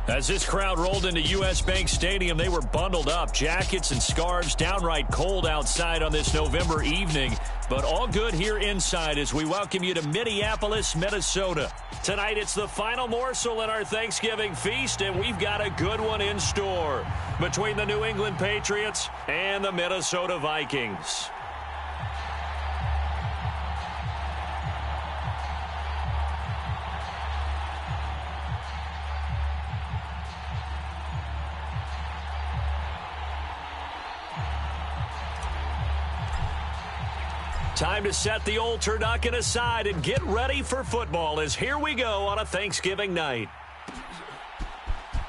As this crowd rolled into U.S. Bank Stadium, they were bundled up. Jackets and scarves, downright cold outside on this November evening. But all good here inside as we welcome you to Minneapolis, Minnesota. Tonight, it's the final morsel in our Thanksgiving feast, and we've got a good one in store between the New England Patriots and the Minnesota Vikings. Time to set the old turducken aside and get ready for football as here we go on a Thanksgiving night.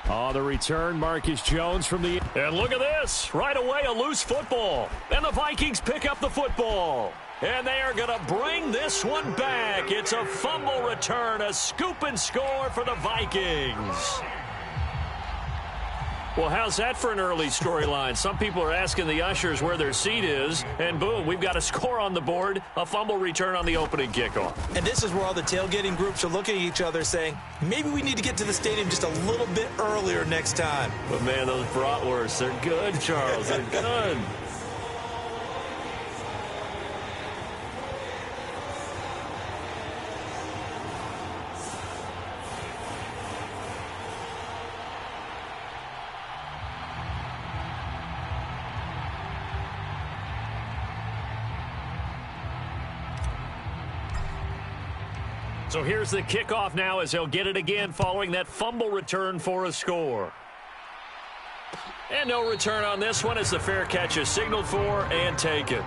On the return, Marcus Jones from the... And look at this. Right away, a loose football. And the Vikings pick up the football. And they are going to bring this one back. It's a fumble return, a scoop and score for the Vikings. Well, how's that for an early storyline? Some people are asking the ushers where their seat is, and boom, we've got a score on the board, a fumble return on the opening kickoff. And this is where all the tailgating groups are looking at each other saying, maybe we need to get to the stadium just a little bit earlier next time. But, man, those bratwursts, they're good, Charles. They're good. So here's the kickoff now as he'll get it again following that fumble return for a score. And no return on this one as the fair catch is signaled for and taken.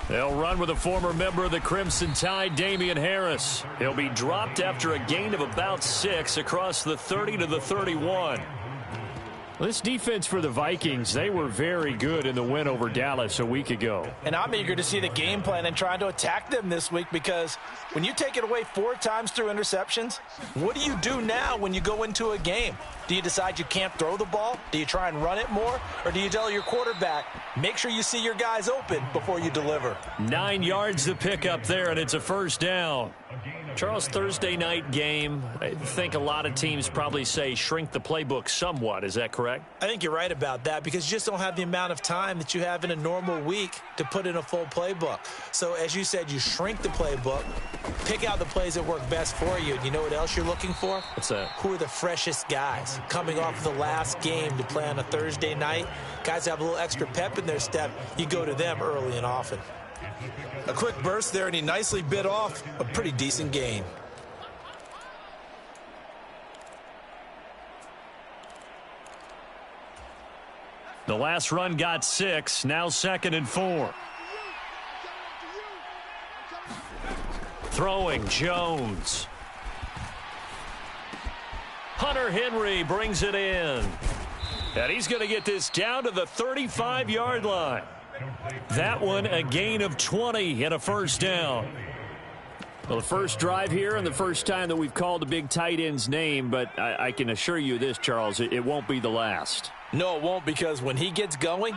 They'll run with a former member of the Crimson Tide, Damian Harris. He'll be dropped after a gain of about 6 across the 30 to the 31. This defense for the Vikings, they were very good in the win over Dallas a week ago. And I'm eager to see the game plan and trying to attack them this week because when you take it away 4 times through interceptions, what do you do now when you go into a game? Do you decide you can't throw the ball? Do you try and run it more? Or do you tell your quarterback, make sure you see your guys open before you deliver? 9 yards to pick up there, and it's a first down. Charles, Thursday night game, I think a lot of teams probably say shrink the playbook somewhat. Is that correct? I think you're right about that because you just don't have the amount of time that you have in a normal week to put in a full playbook. So as you said, you shrink the playbook, pick out the plays that work best for you. And you know what else you're looking for? What's that? Who are the freshest guys coming off of the last game to play on a Thursday night? Guys have a little extra pep in their step. You go to them early and often. A quick burst there, and he nicely bit off a pretty decent gain. The last run got 6, now 2nd and 4. Throwing, Jones. Hunter Henry brings it in. And he's going to get this down to the 35-yard line. That one a gain of 20 and a first down. Well, the first drive here and the first time that we've called a big tight end's name, but I can assure you this, Charles, it won't be the last. No, it won't, because when he gets going,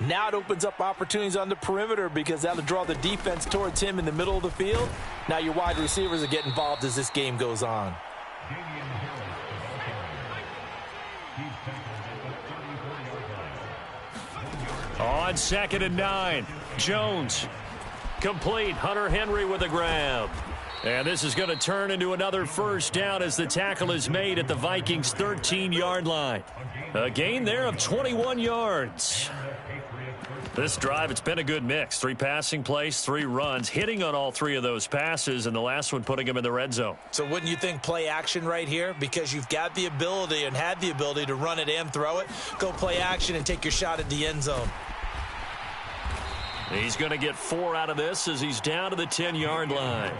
now it opens up opportunities on the perimeter because that'll draw the defense towards him in the middle of the field. Now your wide receivers will get involved as this game goes on. On 2nd and 9, Jones complete. Hunter Henry with a grab. And this is going to turn into another first down as the tackle is made at the Vikings' 13-yard line. A gain there of 21 yards. This drive, it's been a good mix. 3 passing plays, 3 runs, hitting on all 3 of those passes, and the last one putting him in the red zone. So wouldn't you think play action right here? Because you've got the ability and had the ability to run it and throw it. Go play action and take your shot at the end zone. He's going to get 4 out of this as he's down to the 10-yard line.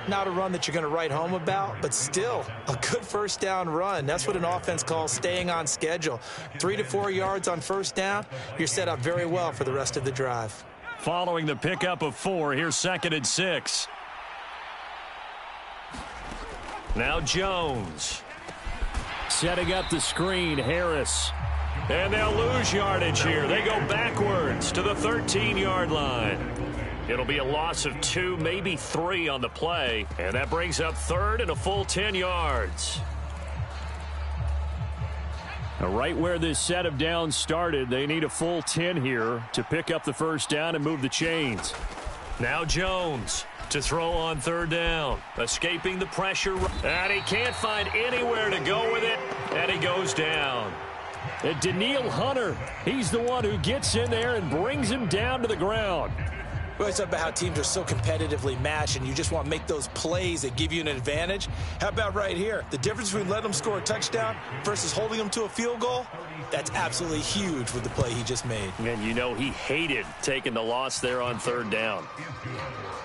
Not a run that you're going to write home about, but still a good first down run. That's what an offense calls staying on schedule. 3 to 4 yards on first down, you're set up very well for the rest of the drive. following the pickup of 4. Here's 2nd and 6. Now Jones. Setting up the screen, Harris. And they'll lose yardage here. They go backwards to the 13-yard line. It'll be a loss of 2, maybe 3 on the play. And that brings up 3rd and a full 10 yards. Now, right where this set of downs started, they need a full 10 here to pick up the first down and move the chains. Now Jones to throw on 3rd down. Escaping the pressure. And he can't find anywhere to go with it. And he goes down. And Daniil Hunter, he's the one who gets in there and brings him down to the ground. We always talk about how teams are so competitively matched and you just want to make those plays that give you an advantage. How about right here? The difference between letting them score a touchdown versus holding them to a field goal, that's absolutely huge with the play he just made. And you know he hated taking the loss there on 3rd down.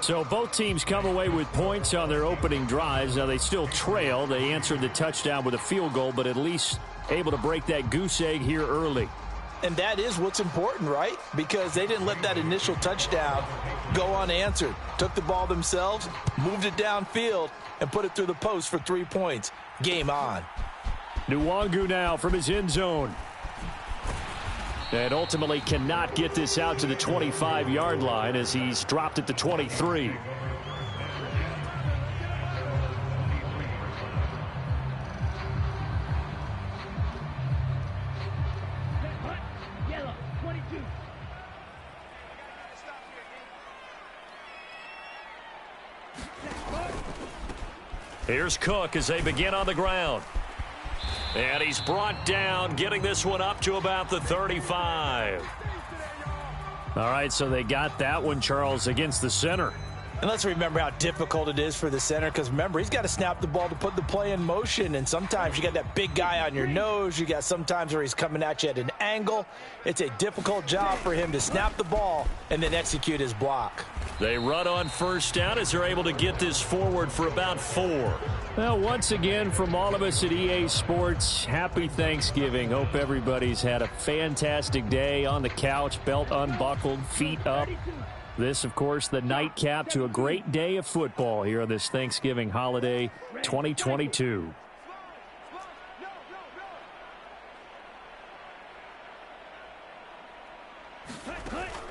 So both teams come away with points on their opening drives. Now they still trail. They answered the touchdown with a field goal, but at least able to break that goose egg here early. And that is what's important, right? Because they didn't let that initial touchdown go unanswered. Took the ball themselves, moved it downfield, and put it through the post for 3 points. Game on. Nwangu now from his end zone. And ultimately cannot get this out to the 25-yard line as he's dropped at the 23. Here's Cook as they begin on the ground. And he's brought down, getting this one up to about the 35. All right, so they got that one, Charles, against the center. And let's remember how difficult it is for the center, because remember, he's got to snap the ball to put the play in motion, and sometimes you got that big guy on your nose. You got sometimes where he's coming at you at an angle. It's a difficult job for him to snap the ball and then execute his block. They run on 1st down as they're able to get this forward for about 4. Well, once again, from all of us at EA Sports, happy Thanksgiving. Hope everybody's had a fantastic day on the couch, belt unbuckled, feet up. This, of course, the nightcap to a great day of football here on this Thanksgiving holiday 2022.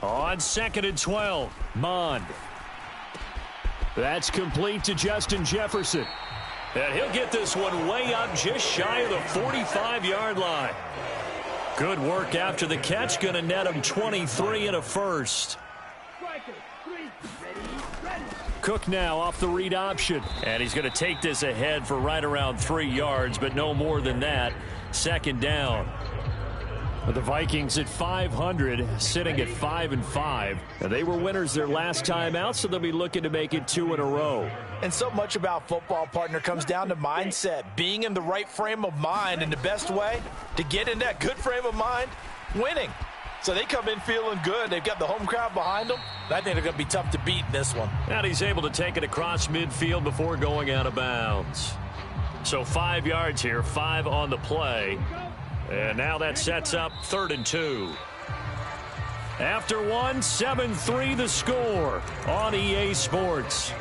On 2nd and 12, Mond. That's complete to Justin Jefferson. And he'll get this one way up just shy of the 45-yard line. Good work after the catch. Going to net him 23 and a first. Cook now off the read option. And he's going to take this ahead for right around 3 yards, but no more than that. 2nd down. The Vikings at 500, sitting at 5-5. They were winners their last time out, so they'll be looking to make it 2 in a row. And so much about football, partner, comes down to mindset. Being in the right frame of mind, and the best way to get in that good frame of mind, winning. So they come in feeling good. They've got the home crowd behind them. I think they're going to be tough to beat in this one. And he's able to take it across midfield before going out of bounds. So 5 yards here, 5 on the play. And now that sets up 3rd and 2. After 1, 7-3 the score on EA Sports.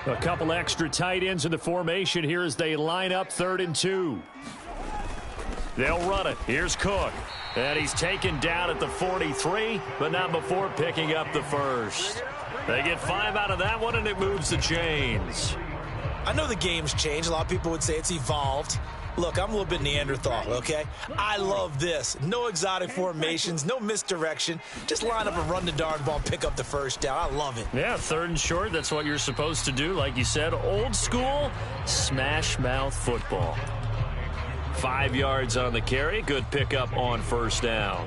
A couple extra tight ends in the formation here as they line up 3rd and 2. They'll run it. Here's Cook. And he's taken down at the 43, but not before picking up the first. They get 5 out of that one, and it moves the chains. I know the game's changed. A lot of people would say it's evolved. Look, I'm a little bit Neanderthal, okay? I love this. No exotic formations, no misdirection. Just line up and run the darn ball, pick up the first down. I love it. Yeah, 3rd and short, that's what you're supposed to do. Like you said, old school, smash mouth football. 5 yards on the carry. Good pickup on 1st down.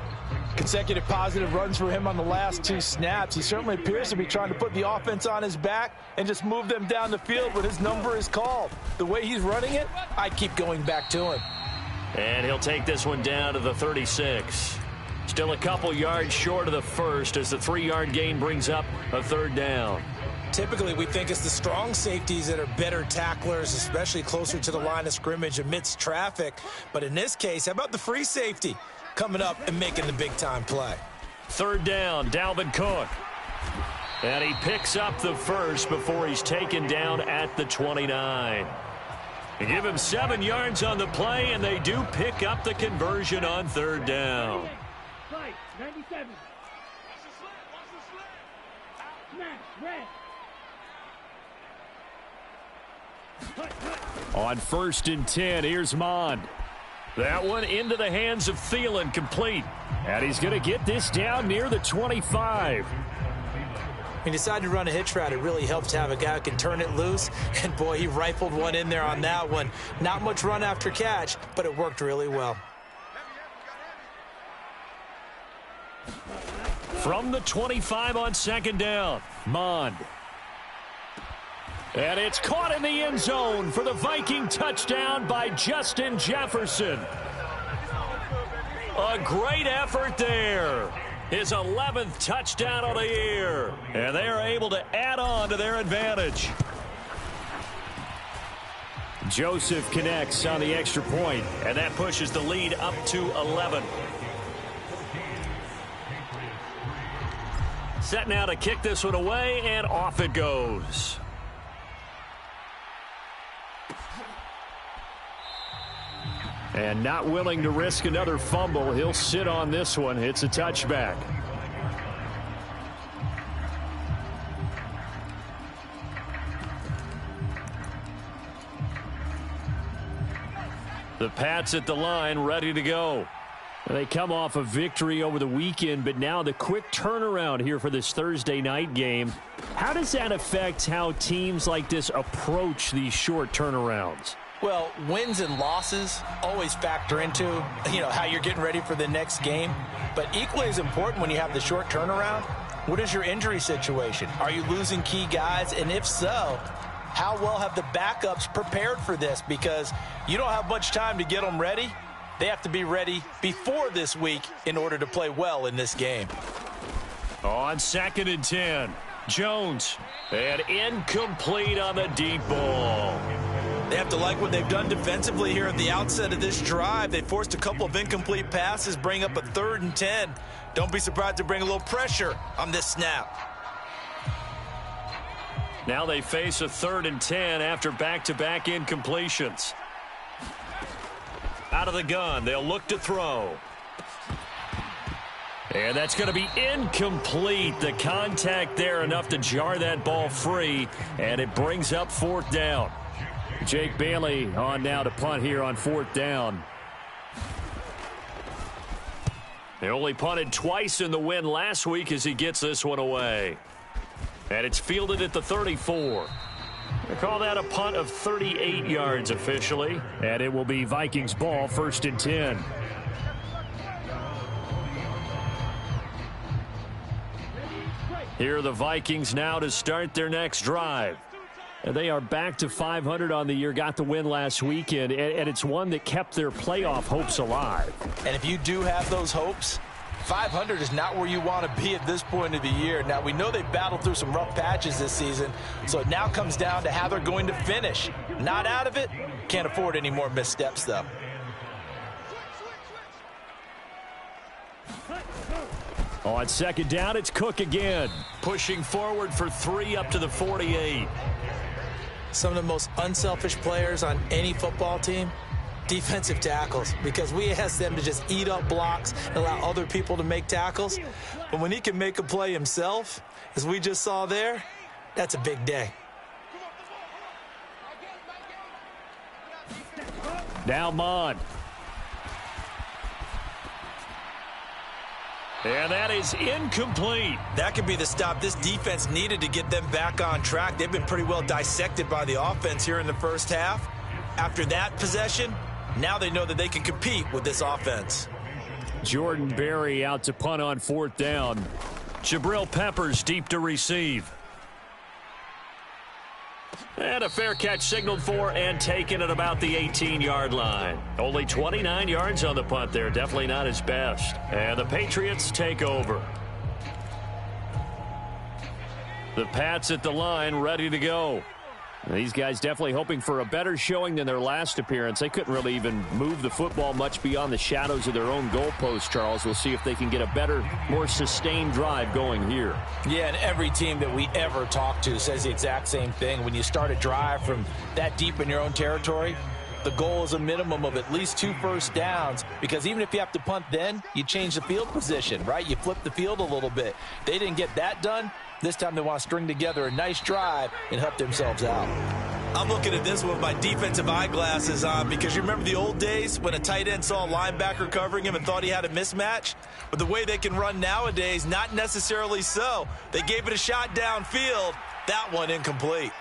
Consecutive positive runs for him on the last 2 snaps. He certainly appears to be trying to put the offense on his back and just move them down the field when his number is called. The way he's running it, I keep going back to him. And he'll take this one down to the 36. Still a couple yards short of the first as the 3-yard gain brings up a 3rd down. Typically, we think it's the strong safeties that are better tacklers, especially closer to the line of scrimmage amidst traffic. But in this case, how about the free safety coming up and making the big-time play? 3rd down, Dalvin Cook. And he picks up the first before he's taken down at the 29. They give him 7 yards on the play, and they do pick up the conversion on 3rd down. 97. On 1st and 10, here's Mond. That one into the hands of Thielen, complete. And he's going to get this down near the 25. He decided to run a hitch route. It really helps to have a guy who can turn it loose. And, boy, he rifled one in there on that one. Not much run after catch, but it worked really well. From the 25 on 2nd down, Mond. And it's caught in the end zone for the Viking touchdown by Justin Jefferson. A great effort there. His 11th touchdown of the year. And they are able to add on to their advantage. Joseph connects on the extra point, and that pushes the lead up to 11. Set now to kick this one away, and off it goes. And not willing to risk another fumble, he'll sit on this one. It's a touchback. The Pats at the line, ready to go. They come off a victory over the weekend, but now the quick turnaround here for this Thursday night game. How does that affect how teams like this approach these short turnarounds? Well, wins and losses always factor into, how you're getting ready for the next game. But equally as important when you have the short turnaround, what is your injury situation? Are you losing key guys? And if so, how well have the backups prepared for this? Because you don't have much time to get them ready. They have to be ready before this week in order to play well in this game. On 2nd and 10, Jones. And incomplete on the deep ball. They have to like what they've done defensively here at the outset of this drive. They forced a couple of incomplete passes, bring up a 3rd and 10. Don't be surprised to bring a little pressure on this snap. Now they face a 3rd and 10 after back-to-back incompletions. Out of the gun, they'll look to throw. And that's going to be incomplete. The contact there enough to jar that ball free, and it brings up 4th down. Jake Bailey on now to punt here on 4th down. They only punted twice in the win last week as he gets this one away. And it's fielded at the 34. They call that a punt of 38 yards officially. And it will be Vikings ball, 1st and 10. Here are the Vikings now to start their next drive. And they are back to 500 on the year, got the win last weekend, and it's one that kept their playoff hopes alive. And if you do have those hopes, 500 is not where you want to be at this point of the year. Now, we know they battled through some rough patches this season, so it now comes down to how they're going to finish. Not out of it, can't afford any more missteps, though. On 2nd down, it's Cook again, pushing forward for 3 up to the 48. Some of the most unselfish players on any football team, defensive tackles, because we ask them to just eat up blocks and allow other people to make tackles. But when he can make a play himself, as we just saw there, that's a big day. Now Mond. And that is incomplete. That could be the stop this defense needed to get them back on track. They've been pretty well dissected by the offense here in the first half. After that possession, now they know that they can compete with this offense. Jordan Berry out to punt on 4th down. Jabril Peppers deep to receive. And a fair catch signaled for and taken at about the 18-yard line. Only 29 yards on the punt there. Definitely not his best. And the Patriots take over. The Pats at the line, ready to go. These guys definitely hoping for a better showing than their last appearance. They couldn't really even move the football much beyond the shadows of their own goalpost, Charles. We'll see if they can get a better, more sustained drive going here. Yeah, and every team that we ever talk to says the exact same thing. When you start a drive from that deep in your own territory, the goal is a minimum of at least 2 first downs, because even if you have to punt then, you change the field position, right? You flip the field a little bit. They didn't get that done. This time they want to string together a nice drive and help themselves out. I'm looking at this with my defensive eyeglasses on, because you remember the old days when a tight end saw a linebacker covering him and thought he had a mismatch? But the way they can run nowadays, not necessarily so. They gave it a shot downfield. That one incomplete.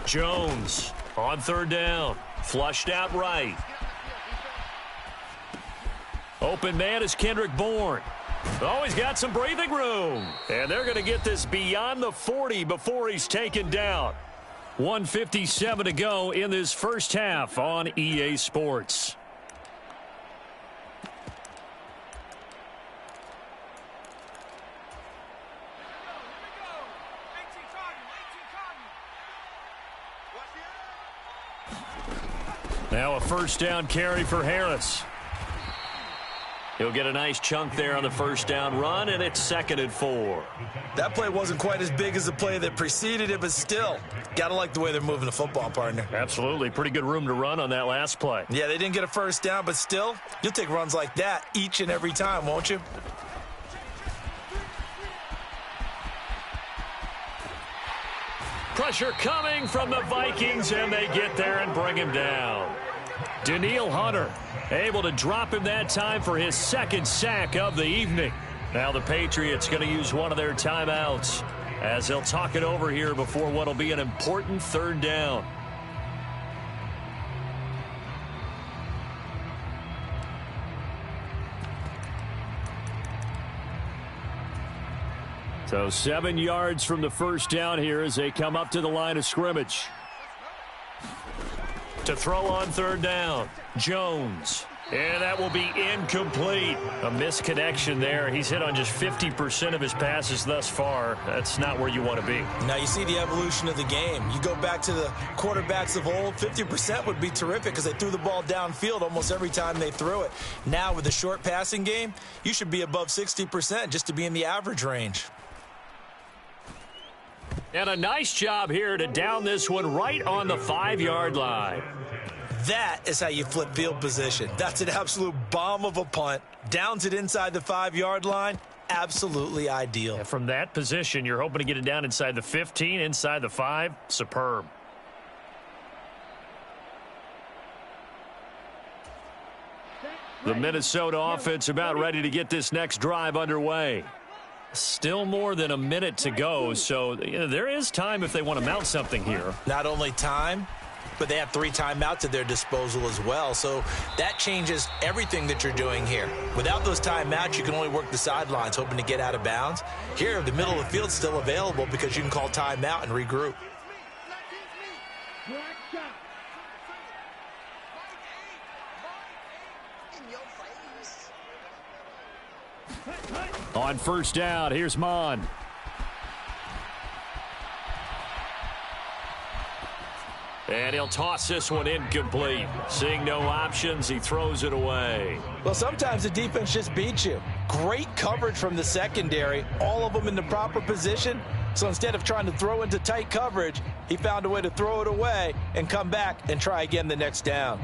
Jones on third down. Flushed out right. Open man is Kendrick Bourne. Oh, he's got some breathing room. And they're going to get this beyond the 40 before he's taken down. 1:57 to go in this first half on EA Sports. Now a first down carry for Harris. He'll get a nice chunk there on the first down run, and it's 2nd and 4. That play wasn't quite as big as the play that preceded it, but still, got to like the way they're moving the football, partner. Absolutely. Pretty good room to run on that last play. Yeah, they didn't get a first down, but still, you'll take runs like that each and every time, won't you? Pressure coming from the Vikings, and they get there and bring him down. Danielle Hunter able to drop him that time for his 2nd sack of the evening. Now the Patriots going to use one of their timeouts as they'll talk it over here before what will be an important 3rd down. So 7 yards from the first down here as they come up to the line of scrimmage. To throw on 3rd down, Jones. And that will be incomplete. A misconnection there. He's hit on just 50% of his passes thus far. That's not where you want to be. Now you see the evolution of the game. You go back to the quarterbacks of old, 50% would be terrific because they threw the ball downfield almost every time they threw it. Now with the short passing game, you should be above 60% just to be in the average range. And a nice job here to down this one right on the 5-yard line. That is how you flip field position. That's an absolute bomb of a punt. Downs it inside the 5-yard line. Absolutely ideal. And from that position, you're hoping to get it down inside the 15, inside the 5. Superb. The Minnesota offense about ready to get this next drive underway. Still more than a minute to go, so there is time if they want to mount something here. Not only time, but they have 3 timeouts at their disposal as well. So that changes everything that you're doing here. Without those timeouts, you can only work the sidelines, hoping to get out of bounds. Here, the middle of the field's still available because you can call timeout and regroup. On first down, here's Mon. And he'll toss this one incomplete. Seeing no options, he throws it away. Well, sometimes the defense just beats you. Great coverage from the secondary, all of them in the proper position. So instead of trying to throw into tight coverage, he found a way to throw it away and come back and try again the next down.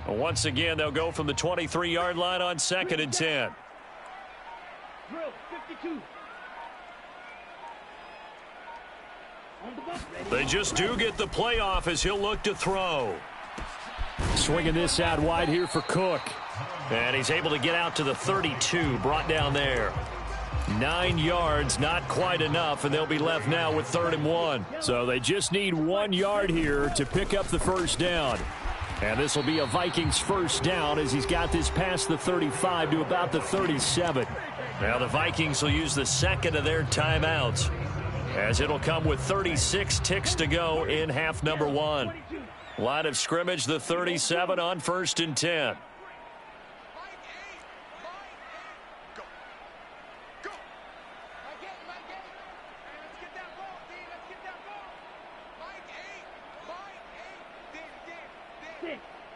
Once again, they'll go from the 23-yard line on 2nd and 10. Drill 52. They just do get the playoff as he'll look to throw. Swinging this out wide here for Cook. And he's able to get out to the 32, brought down there. 9 yards, not quite enough, and they'll be left now with 3rd and 1. So they just need 1 yard here to pick up the first down. And this will be a Vikings first down as he's got this past the 35 to about the 37. Now the Vikings will use the second of their timeouts, as it'll come with 36 ticks to go in half number 1. Line of scrimmage, the 37 on 1st and 10.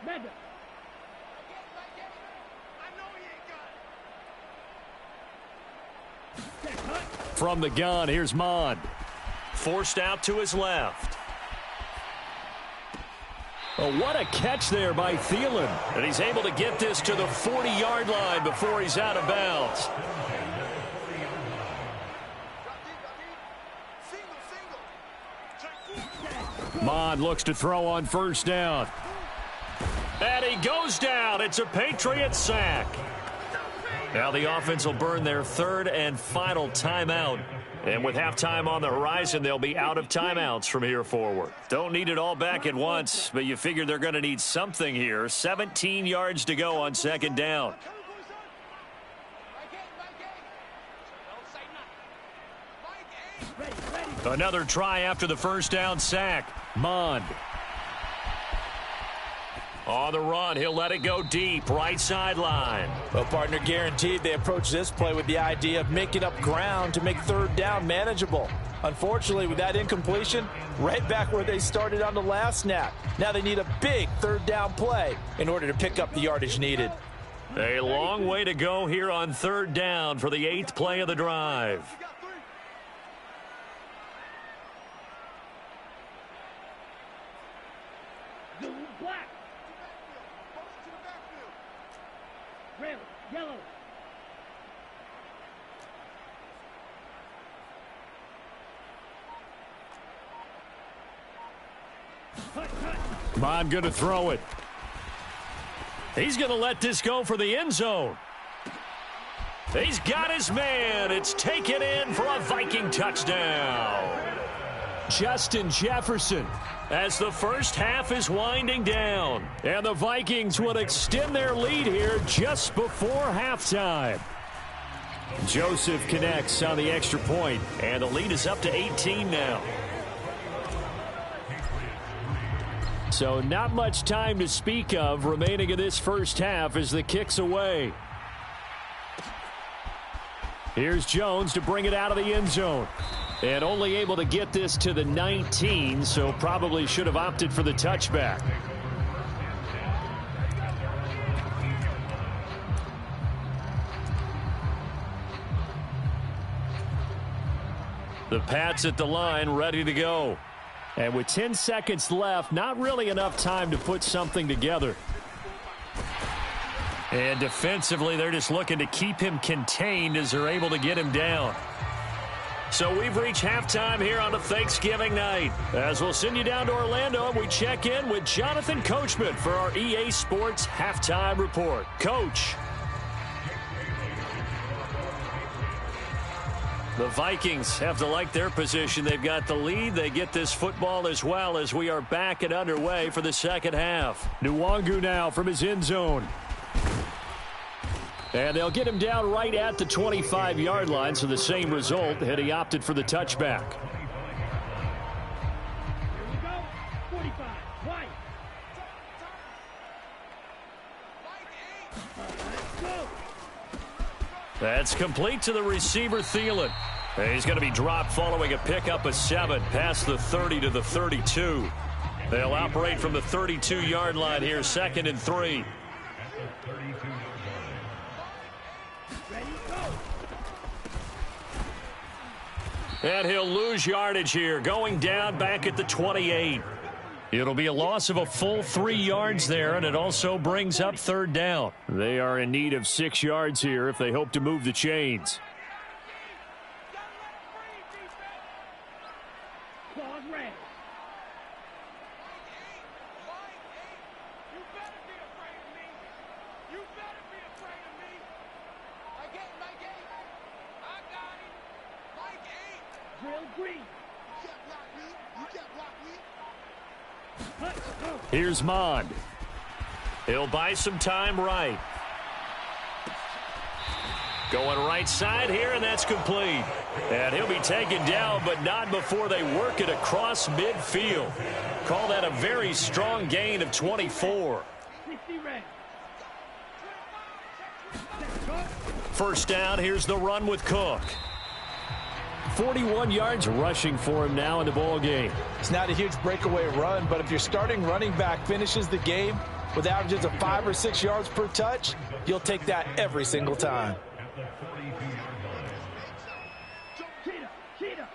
Madden. From the gun, here's Mond. Forced out to his left. Oh, what a catch there by Thielen. And he's able to get this to the 40-yard line before he's out of bounds. Mond looks to throw on first down. And he goes down. It's a Patriots sack. Now the offense will burn their 3rd and final timeout. And with halftime on the horizon, they'll be out of timeouts from here forward. Don't need it all back at once, but you figure they're going to need something here. 17 yards to go on 2nd down. Another try after the first down sack. Mond. On the run, he'll let it go deep, right sideline. Well, partner, guaranteed they approach this play with the idea of making up ground to make 3rd down manageable. Unfortunately, with that incompletion, right back where they started on the last snap. Now they need a big 3rd down play in order to pick up the yardage needed. A long way to go here on 3rd down for the 8th play of the drive. Black. Red, yellow. Mond going to throw it. He's going to let this go for the end zone. He's got his man. It's taken in for a Viking touchdown. Justin Jefferson, as the first half is winding down. And the Vikings will extend their lead here just before halftime. Joseph connects on the extra point, and the lead is up to 18 now. So not much time to speak of remaining in this first half as the kick's away. Here's Jones to bring it out of the end zone. And only able to get this to the 19, so probably should have opted for the touchback. The Pats at the line, ready to go. And with 10 seconds left, not really enough time to put something together. And defensively, they're just looking to keep him contained as they're able to get him down. So we've reached halftime here on a Thanksgiving night. As we'll send you down to Orlando, and we check in with Jonathan Coachman for our EA Sports Halftime Report. Coach. The Vikings have to like their position. They've got the lead. They get this football as well as we are back and underway for the second half. Nwangu now from his end zone. And they'll get him down right at the 25-yard line, so the same result had he opted for the touchback. Here we go. 45. White. Let's go. That's complete to the receiver, Thielen. And he's going to be dropped following a pickup of 7 past the 30 to the 32. They'll operate from the 32-yard line here, 2nd and 3. Ready, go. And he'll lose yardage here, going down back at the 28. It'll be a loss of a full 3 yards there, and it also brings up 3rd down. They are in need of 6 yards here if they hope to move the chains. Claws red. Drill green. Here's Mond. He'll buy some time right. Going right side here, and that's complete. And he'll be taken down, but not before they work it across midfield. Call that a very strong gain of 24. 60 red. First down, here's the run with Cook. 41 yards rushing for him now in the ball game. It's not a huge breakaway run, but if your starting running back finishes the game with averages of 5 or 6 yards per touch, you'll take that every single time. Cheetah.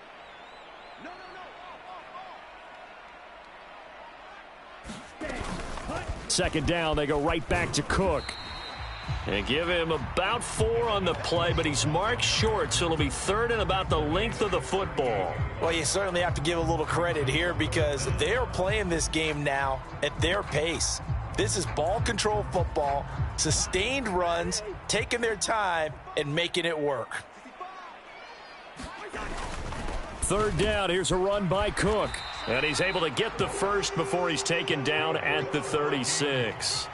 Second down, they go right back to Cook. And give him about 4 on the play, but he's marked short, so it'll be third and about the length of the football. Well, you certainly have to give a little credit here because they're playing this game now at their pace. This is ball control football, sustained runs, taking their time, and making it work. Third down, here's a run by Cook. And he's able to get the first before he's taken down at the 36.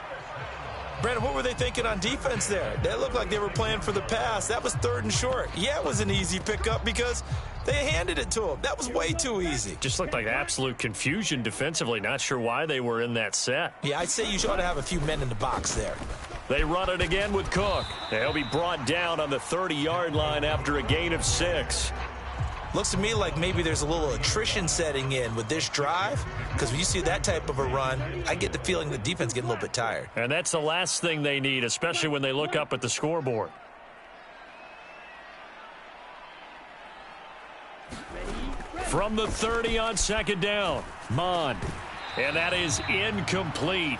Brandon, what were they thinking on defense there? They looked like they were playing for the pass. That was third and short. Yeah, it was an easy pickup because they handed it to him. That was way too easy. Just looked like absolute confusion defensively. Not sure why they were in that set. Yeah, I'd say you ought to have a few men in the box there. They run it again with Cook. He'll be brought down on the 30-yard line after a gain of 6. Looks to me like maybe there's a little attrition setting in with this drive, because when you see that type of a run, I get the feeling the defense getting a little bit tired. And that's the last thing they need, especially when they look up at the scoreboard. From the 30 on second down, Mond. And that is incomplete.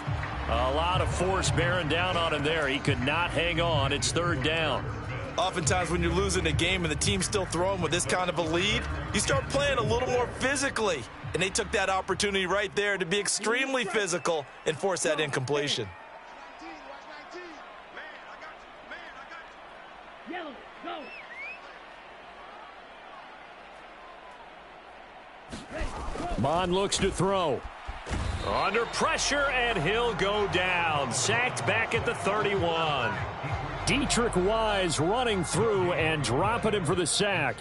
A lot of force bearing down on him there. He could not hang on. It's third down. Oftentimes when you're losing a game and the team's still throwing with this kind of a lead, you start playing a little more physically. And they took that opportunity right there to be extremely physical and force that incompletion. Yellow, go. Mond looks to throw. Under pressure, and he'll go down. Sacked back at the 31. Dietrich Wise running through and dropping him for the sack.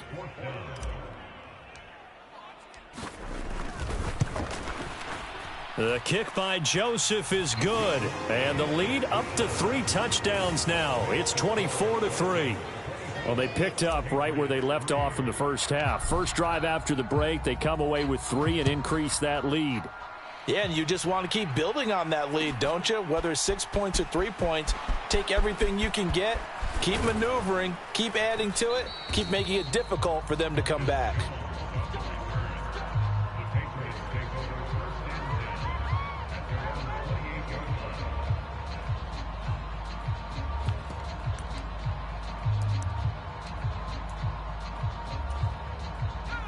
The kick by Joseph is good. And the lead up to 3 touchdowns now. It's 24-3. Well, they picked up right where they left off in the first half. First drive after the break, they come away with 3 and increase that lead. Yeah, and you just want to keep building on that lead, don't you? Whether it's 6 points or 3 points, take everything you can get, keep maneuvering, keep adding to it, keep making it difficult for them to come back.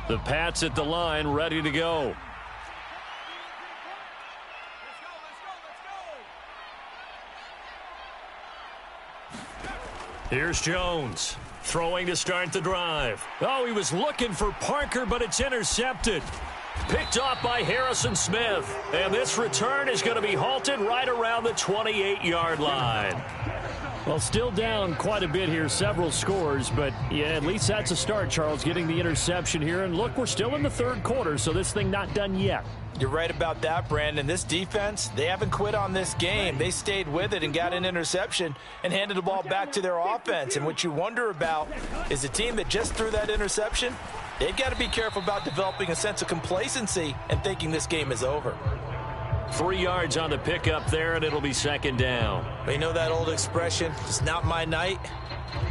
The Pats at the line, ready to go. Here's Jones, throwing to start the drive. Oh, he was looking for Parker, but it's intercepted. Picked off by Harrison Smith. And this return is going to be halted right around the 28-yard line. Well, still down quite a bit here, several scores, but yeah, at least that's a start, Charles, getting the interception here. And look, we're still in the third quarter, so this thing not done yet. You're right about that, Brandon. This defense, they haven't quit on this game. They stayed with it and got an interception and handed the ball back to their offense. And what you wonder about is the team that just threw that interception, they've got to be careful about developing a sense of complacency and thinking this game is over. 3 yards on the pickup there, and it'll be second down. But you know that old expression, it's not my night?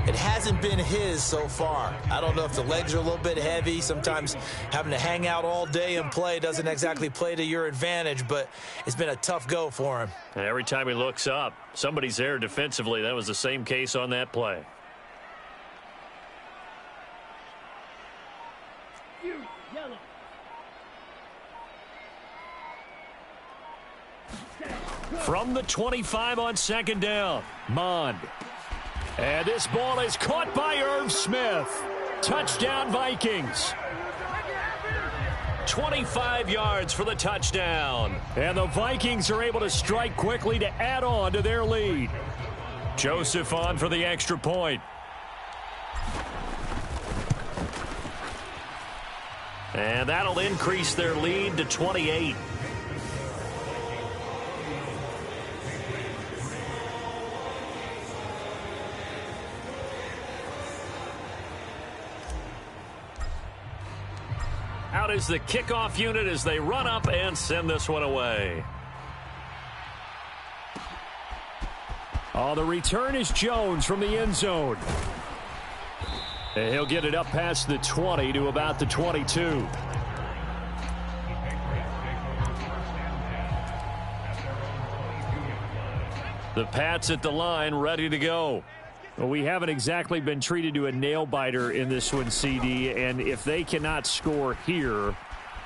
It hasn't been his so far. I don't know if the legs are a little bit heavy. Sometimes having to hang out all day and play doesn't exactly play to your advantage, but it's been a tough go for him. And every time he looks up, somebody's there defensively. That was the same case on that play. Yellow. From the 25 on second down, Mond. And this ball is caught by Irv Smith. Touchdown, Vikings. 25 yards for the touchdown. And the Vikings are able to strike quickly to add on to their lead. Joseph on for the extra point. And that'll increase their lead to 28. Out is the kickoff unit as they run up and send this one away. Oh, the return is Jones from the end zone. And he'll get it up past the 20 to about the 22. The Pats at the line, ready to go. Well, we haven't exactly been treated to a nail-biter in this one, CD, and if they cannot score here,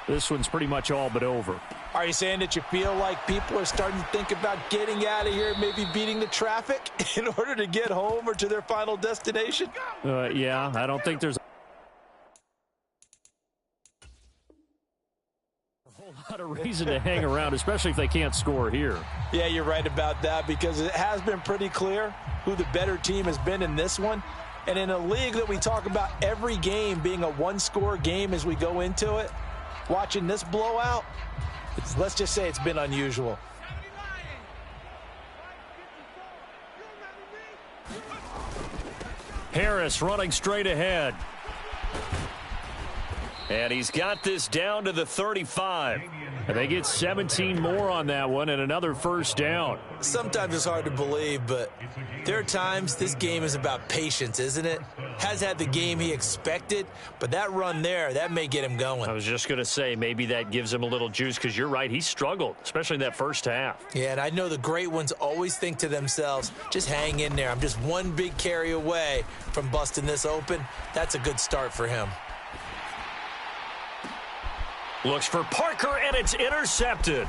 this one's pretty much all but over. Are you saying that you feel like people are starting to think about getting out of here, maybe beating the traffic in order to get home or to their final destination? Yeah, I don't think there's a whole lot of reason to hang around, especially if they can't score here. Yeah, you're right about that, because it has been pretty clear who the better team has been in this one. And in a league that we talk about every game being a one-score game as we go into it, watching this blowout, let's just say it's been unusual. Harris running straight ahead. And he's got this down to the 35. And they get 17 more on that one and another first down. Sometimes it's hard to believe, but there are times this game is about patience, isn't it? Has had the game he expected, but that run there, that may get him going. I was just going to say maybe that gives him a little juice, because you're right, he struggled, especially in that first half. Yeah, and I know the great ones always think to themselves, just hang in there. I'm just one big carry away from busting this open. That's a good start for him. Looks for Parker, and it's intercepted.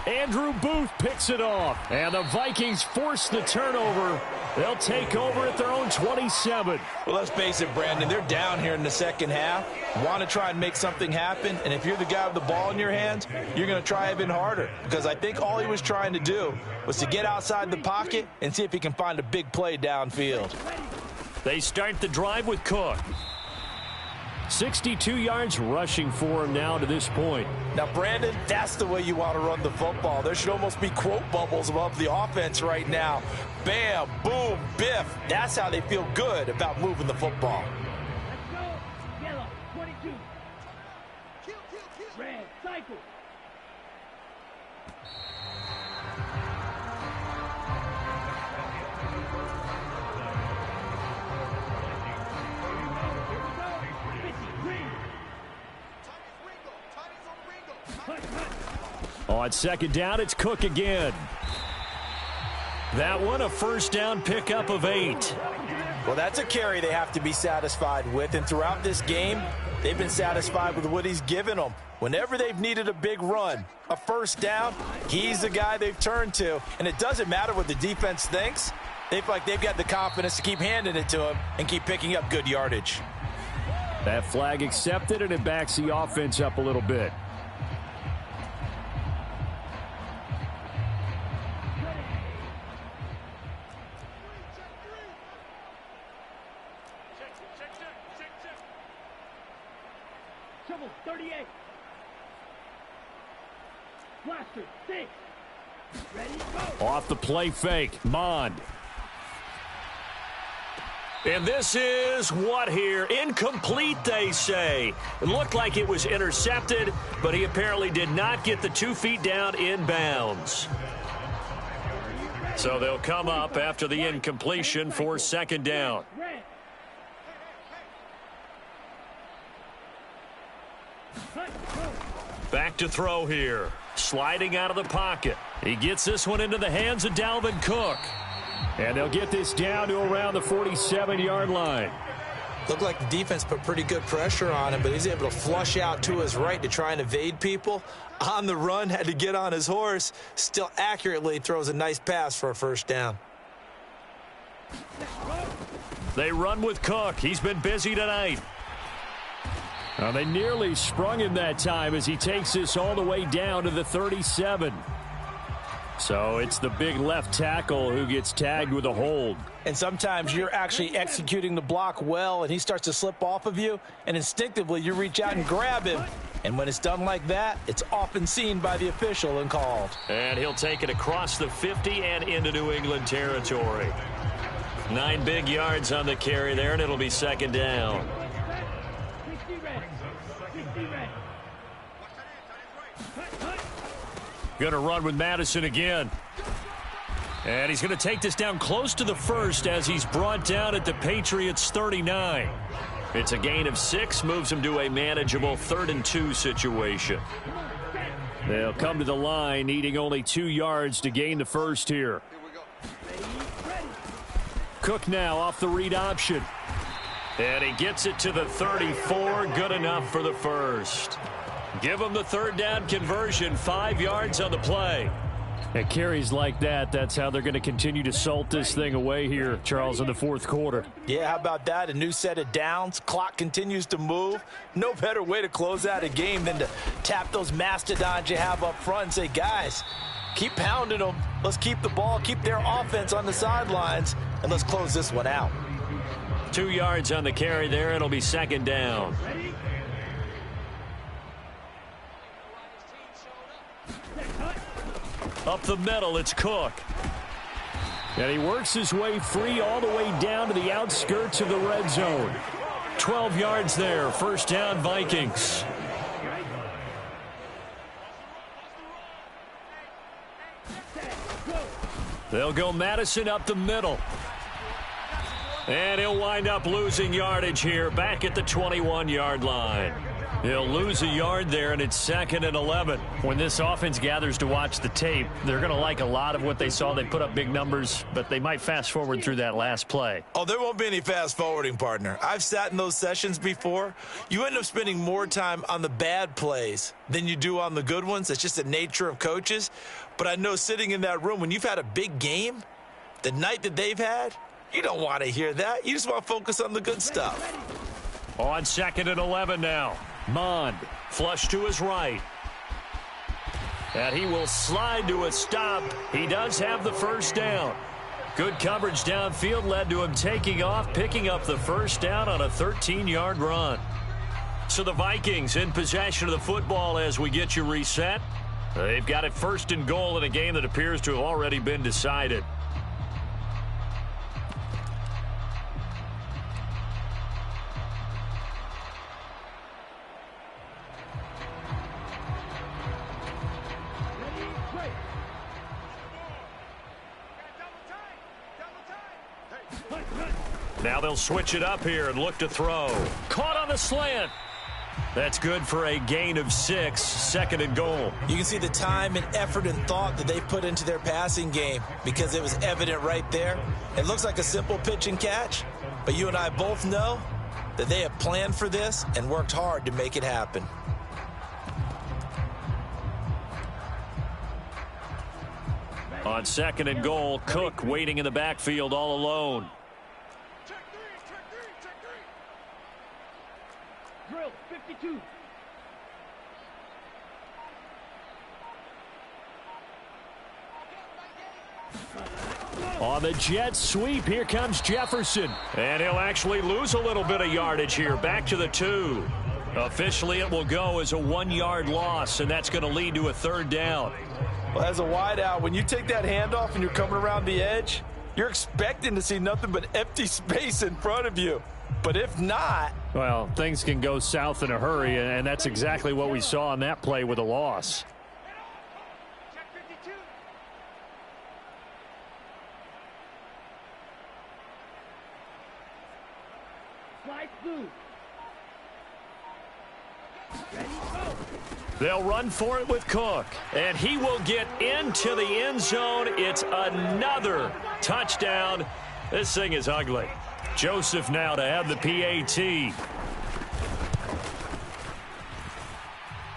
Andrew Booth picks it off, and the Vikings force the turnover. They'll take over at their own 27. Well, let's face it, Brandon, they're down here in the second half. Want to try and make something happen, and if you're the guy with the ball in your hands, you're going to try even harder, because I think all he was trying to do was to get outside the pocket and see if he can find a big play downfield. They start the drive with Cook. 62 yards rushing for him now to this point. Now, Brandon, that's the way you want to run the football. There should almost be quote bubbles above the offense right now. Bam, boom, biff. That's how they feel good about moving the football. Let's go. Yellow, 22. Red, cycle. On second down, it's Cook again. That one, a first down pickup of 8. Well, that's a carry they have to be satisfied with, and throughout this game, they've been satisfied with what he's given them. Whenever they've needed a big run, a first down, he's the guy they've turned to, and it doesn't matter what the defense thinks. They feel like they've got the confidence to keep handing it to him and keep picking up good yardage. That flag accepted, and it backs the offense up a little bit. Trouble, 38. Blaster, 6. Ready, go. Off the play fake, Mond. And this is what here? Incomplete, they say. It looked like it was intercepted, but he apparently did not get the 2 feet down in bounds. So they'll come up after the incompletion for second down. Red. Cut, go. Back to throw here. Sliding out of the pocket. He gets this one into the hands of Dalvin Cook. And they'll get this down to around the 47-yard line. Looked like the defense put pretty good pressure on him, but he's able to flush out to his right to try and evade people. On the run, had to get on his horse. Still accurately throws a nice pass for a first down. They run with Cook. He's been busy tonight. Well, they nearly sprung him that time as he takes this all the way down to the 37. So it's the big left tackle who gets tagged with a hold. And sometimes you're actually executing the block well, and he starts to slip off of you, and instinctively you reach out and grab him. And when it's done like that, it's often seen by the official and called. And he'll take it across the 50 and into New England territory. 9 big yards on the carry there, and it'll be second down. 60 red. 60 red. Going to run with Madison again. And he's going to take this down close to the first as he's brought down at the Patriots 39. It's a gain of 6, moves him to a manageable 3rd and 2 situation. They'll come to the line, needing only 2 yards to gain the first here. Cook now off the read option. And he gets it to the 34, good enough for the first. Give him the 3rd down conversion, 5 yards on the play. At carries like that, that's how they're going to continue to salt this thing away here, Charles, in the 4th quarter. Yeah, how about that? A new set of downs. Clock continues to move. No better way to close out a game than to tap those mastodons you have up front and say, guys, keep pounding them. Let's keep the ball, keep their offense on the sidelines, and let's close this one out. 2 yards on the carry there. It'll be second down. Up the middle, it's Cook. And he works his way free all the way down to the outskirts of the red zone. 12 yards there, first down Vikings. They'll go Madison up the middle. And he'll wind up losing yardage here back at the 21-yard line. He'll lose a yard there, and it's 2nd and 11. When this offense gathers to watch the tape, they're going to like a lot of what they saw. They put up big numbers, but they might fast forward through that last play. Oh, there won't be any fast forwarding, partner. I've sat in those sessions before. You end up spending more time on the bad plays than you do on the good ones. It's just the nature of coaches. But I know sitting in that room, when you've had a big game, the night that they've had, you don't want to hear that. You just want to focus on the good stuff. On 2nd and 11 now. Mond, flush to his right. And he will slide to a stop. He does have the first down. Good coverage downfield led to him taking off, picking up the first down on a 13-yard run. So the Vikings in possession of the football as we get you reset. They've got it 1st and goal in a game that appears to have already been decided. Now they'll switch it up here and look to throw. Caught on the slant. That's good for a gain of 6, 2nd and goal. You can see the time and effort and thought that they put into their passing game because it was evident right there. It looks like a simple pitch and catch, but you and I both know that they have planned for this and worked hard to make it happen. On 2nd and goal, Cook waiting in the backfield all alone. Drill 52. On the jet sweep, here comes Jefferson. And he'll actually lose a little bit of yardage here, back to the 2. Officially, it will go as a 1-yard loss, and that's going to lead to a 3rd down. Well, as a wideout, when you take that handoff and you're coming around the edge, you're expecting to see nothing but empty space in front of you. But if not, well, things can go south in a hurry, and that's exactly what we saw on that play with a loss. Slide through. Ready, go. They'll run for it with Cook, and he will get into the end zone. It's another touchdown. This thing is ugly. Joseph now to have the PAT.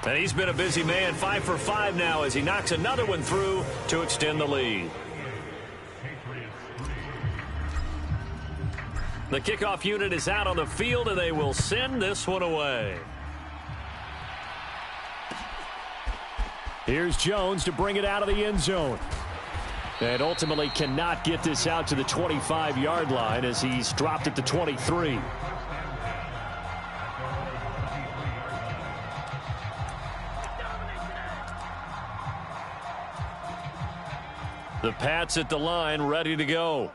And he's been a busy man, 5 for 5 now as he knocks another one through to extend the lead. The kickoff unit is out on the field, and they will send this one away. Here's Jones to bring it out of the end zone. And ultimately cannot get this out to the 25-yard line as he's dropped at the 23. The Pats at the line, ready to go.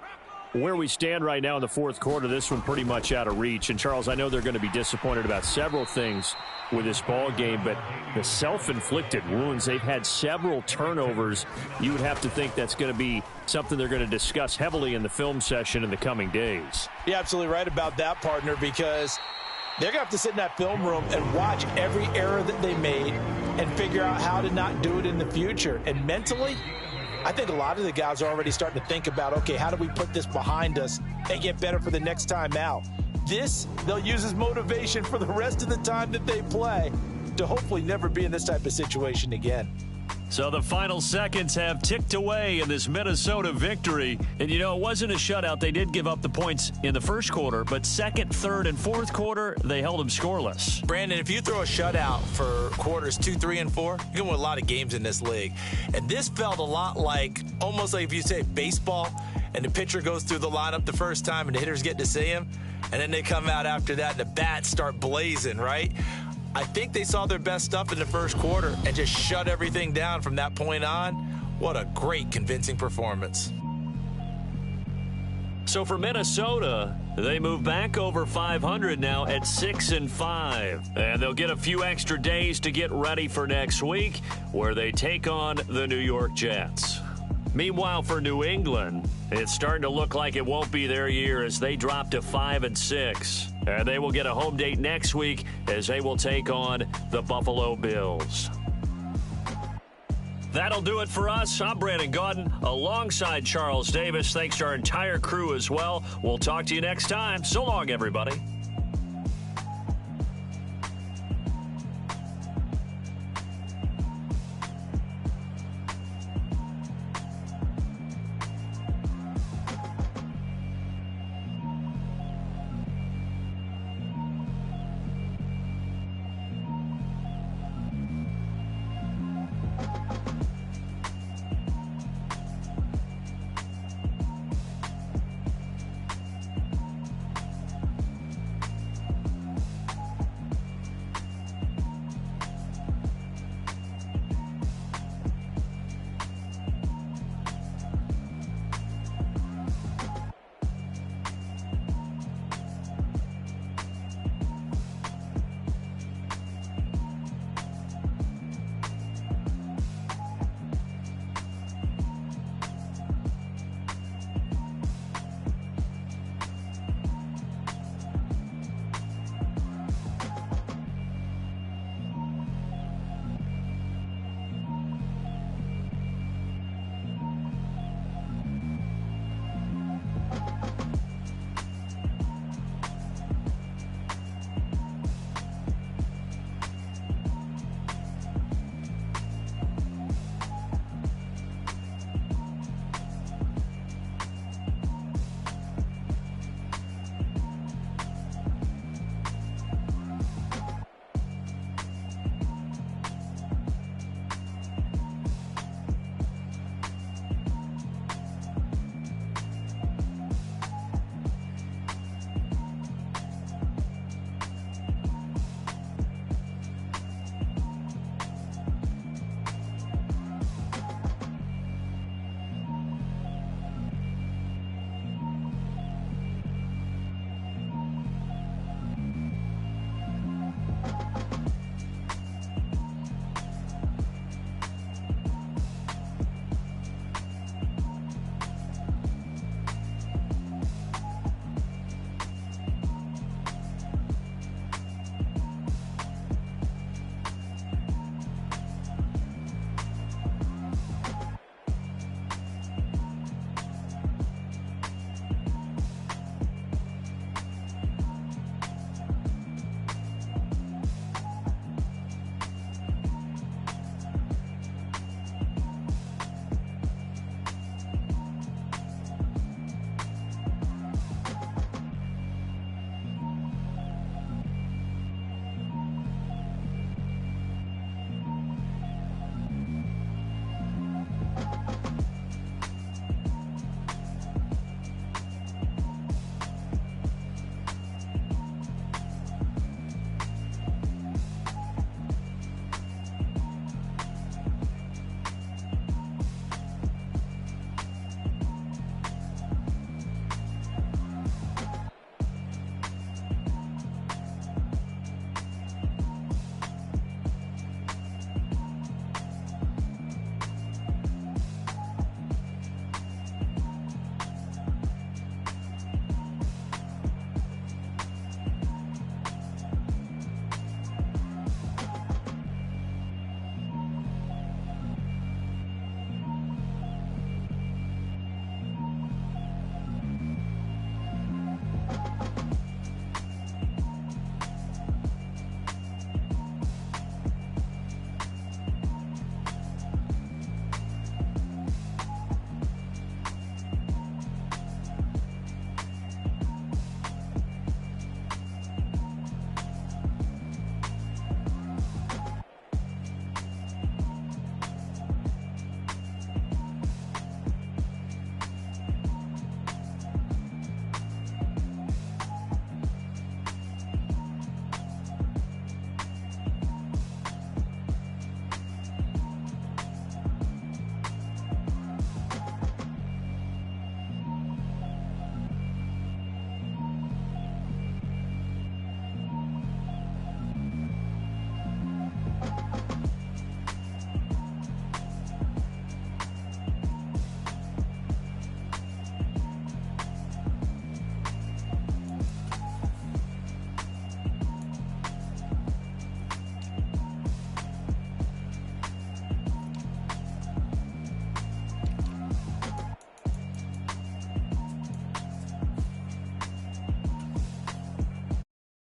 Where we stand right now in the fourth quarter, this one pretty much out of reach. And, Charles, I know they're going to be disappointed about several things with this ball game, but the self-inflicted wounds, they've had several turnovers. You would have to think that's going to be something they're going to discuss heavily in the film session in the coming days. You're absolutely right about that, partner, because they're going to have to sit in that film room and watch every error that they made and figure out how to not do it in the future. And mentally, I think a lot of the guys are already starting to think about, okay, how do we put this behind us and get better for the next time out? This, they'll use as motivation for the rest of the time that they play to hopefully never be in this type of situation again. So the final seconds have ticked away in this Minnesota victory. And, you know, it wasn't a shutout. They did give up the points in the first quarter, but second, third, and fourth quarter, they held them scoreless. Brandon, if you throw a shutout for quarters 2, 3, and 4, you're going to win a lot of games in this league. And this felt a lot like, almost like if you say baseball, and the pitcher goes through the lineup the first time and the hitters get to see him, and then they come out after that and the bats start blazing, right? I think they saw their best stuff in the first quarter and just shut everything down from that point on. What a great, convincing performance. So for Minnesota, they move back over 500 now at 6-5. And they'll get a few extra days to get ready for next week, where they take on the New York Jets. Meanwhile, for New England, it's starting to look like it won't be their year as they drop to 5-6. And they will get a home date next week as they will take on the Buffalo Bills. That'll do it for us. I'm Brandon Gaudin alongside Charles Davis. Thanks to our entire crew as well. We'll talk to you next time. So long, everybody.